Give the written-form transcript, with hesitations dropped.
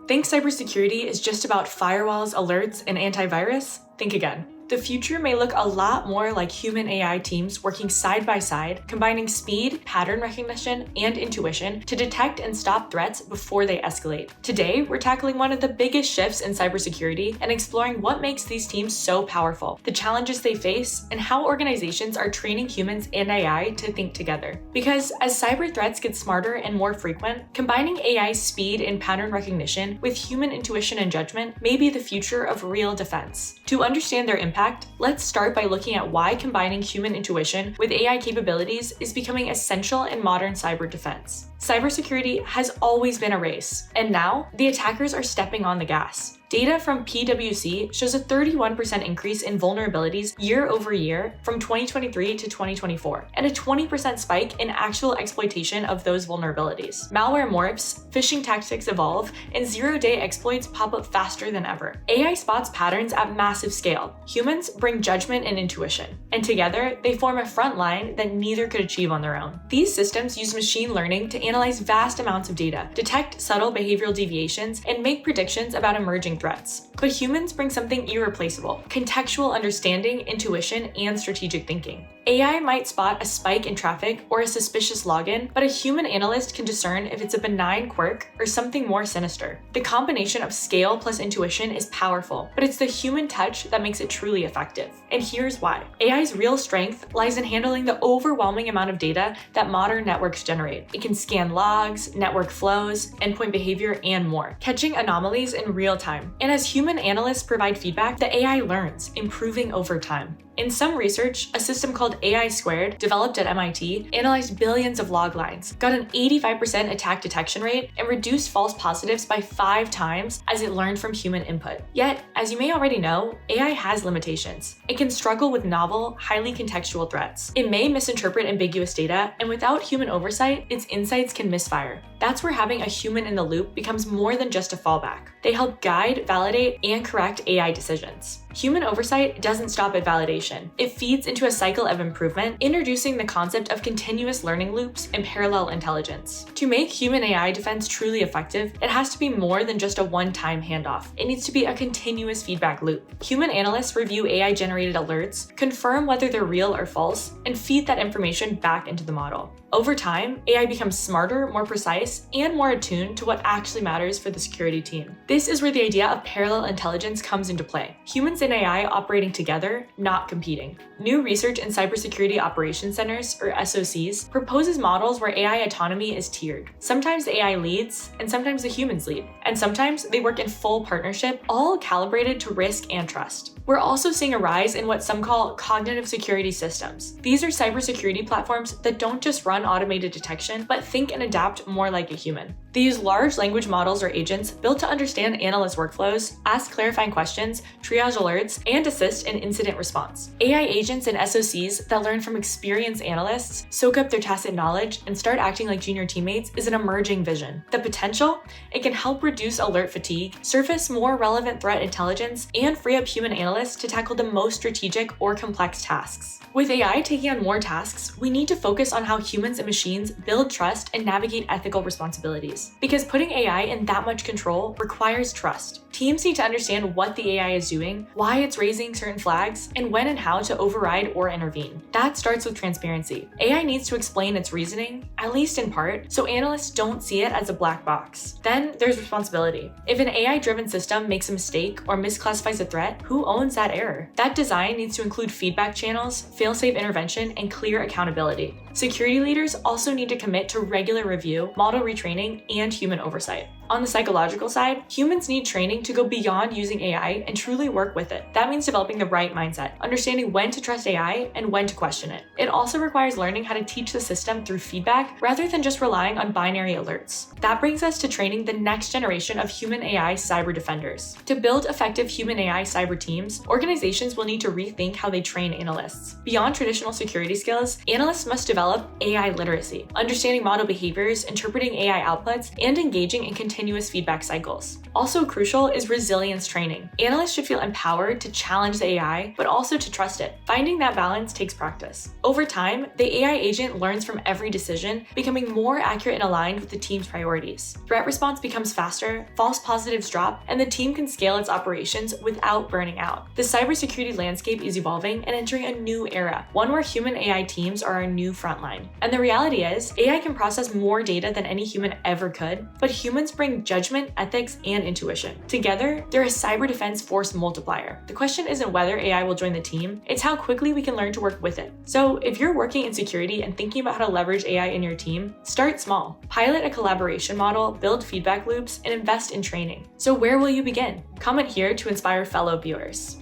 Think cybersecurity is just about firewalls, alerts, and antivirus? Think again. The future may look a lot more like human AI teams working side by side, combining speed, pattern recognition, and intuition to detect and stop threats before they escalate. Today, we're tackling one of the biggest shifts in cybersecurity and exploring what makes these teams so powerful, the challenges they face, and how organizations are training humans and AI to think together. Because as cyber threats get smarter and more frequent, combining AI's speed and pattern recognition with human intuition and judgment may be the future of real defense. To understand their impact, let's start by looking at why combining human intuition with AI capabilities is becoming essential in modern cyber defense. Cybersecurity has always been a race, and now the attackers are stepping on the gas. Data from PwC shows a 31% increase in vulnerabilities year over year from 2023 to 2024, and a 20% spike in actual exploitation of those vulnerabilities. Malware morphs, phishing tactics evolve, and zero-day exploits pop up faster than ever. AI spots patterns at massive scale. Humans bring judgment and intuition, and together they form a front line that neither could achieve on their own. These systems use machine learning to analyze vast amounts of data, detect subtle behavioral deviations, and make predictions about emerging threats. But humans bring something irreplaceable: contextual understanding, intuition, and strategic thinking. AI might spot a spike in traffic or a suspicious login, but a human analyst can discern if it's a benign quirk or something more sinister. The combination of scale plus intuition is powerful, but it's the human touch that makes it truly effective. And here's why. AI's real strength lies in handling the overwhelming amount of data that modern networks generate. It can scan logs, network flows, endpoint behavior, and more, catching anomalies in real time. And as human analysts provide feedback, the AI learns, improving over time. In some research, a system called AI Squared, developed at MIT, analyzed billions of log lines, got an 85% attack detection rate, and reduced false positives by 5 times as it learned from human input. Yet, as you may already know, AI has limitations. It can struggle with novel, highly contextual threats. It may misinterpret ambiguous data, and without human oversight, its insights can misfire. That's where having a human in the loop becomes more than just a fallback. They help guide, validate, and correct AI decisions. Human oversight doesn't stop at validation. It feeds into a cycle of improvement, introducing the concept of continuous learning loops and parallel intelligence. To make human AI defense truly effective, it has to be more than just a one-time handoff. It needs to be a continuous feedback loop. Human analysts review AI-generated alerts, confirm whether they're real or false, and feed that information back into the model. Over time, AI becomes smarter, more precise, and more attuned to what actually matters for the security team. This is where the idea of parallel intelligence comes into play. Humans and AI operating together, not competing. New research in cybersecurity operations centers, or SOCs, proposes models where AI autonomy is tiered. Sometimes the AI leads, and sometimes the humans lead. And sometimes they work in full partnership, all calibrated to risk and trust. We're also seeing a rise in what some call cognitive security systems. These are cybersecurity platforms that don't just run automated detection, but think and adapt more like a human. They use large language models or agents built to understand analyst workflows, ask clarifying questions, triage alerts, and assist in incident response. AI agents and SOCs that learn from experienced analysts, soak up their tacit knowledge, and start acting like junior teammates is an emerging vision. The potential? It can help reduce alert fatigue, surface more relevant threat intelligence, and free up human analysts to tackle the most strategic or complex tasks. With AI taking on more tasks, we need to focus on how humans and machines build trust and navigate ethical responsibilities. Because putting AI in that much control requires trust. Teams need to understand what the AI is doing, why it's raising certain flags, and when and how to override or intervene. That starts with transparency. AI needs to explain its reasoning, at least in part, so analysts don't see it as a black box. Then there's responsibility. If an AI-driven system makes a mistake or misclassifies a threat, who owns that error? That design needs to include feedback channels, fail-safe intervention, and clear accountability. Security leaders also need to commit to regular review, model retraining, and human oversight. On the psychological side, humans need training to go beyond using AI and truly work with it. That means developing the right mindset, understanding when to trust AI and when to question it. It also requires learning how to teach the system through feedback rather than just relying on binary alerts. That brings us to training the next generation of human AI cyber defenders. To build effective human AI cyber teams, organizations will need to rethink how they train analysts. Beyond traditional security skills, analysts must develop AI literacy, understanding model behaviors, interpreting AI outputs, and engaging in continuous continuous feedback cycles. Also crucial is resilience training. Analysts should feel empowered to challenge the AI, but also to trust it. Finding that balance takes practice. Over time, the AI agent learns from every decision, becoming more accurate and aligned with the team's priorities. Threat response becomes faster, false positives drop, and the team can scale its operations without burning out. The cybersecurity landscape is evolving and entering a new era, one where human AI teams are our new frontline. And the reality is, AI can process more data than any human ever could, but humans bring judgment, ethics, and intuition. Together, they're a cyber defense force multiplier. The question isn't whether AI will join the team, it's how quickly we can learn to work with it. So if you're working in security and thinking about how to leverage AI in your team, start small. Pilot a collaboration model, build feedback loops, and invest in training. So where will you begin? Comment here to inspire fellow viewers.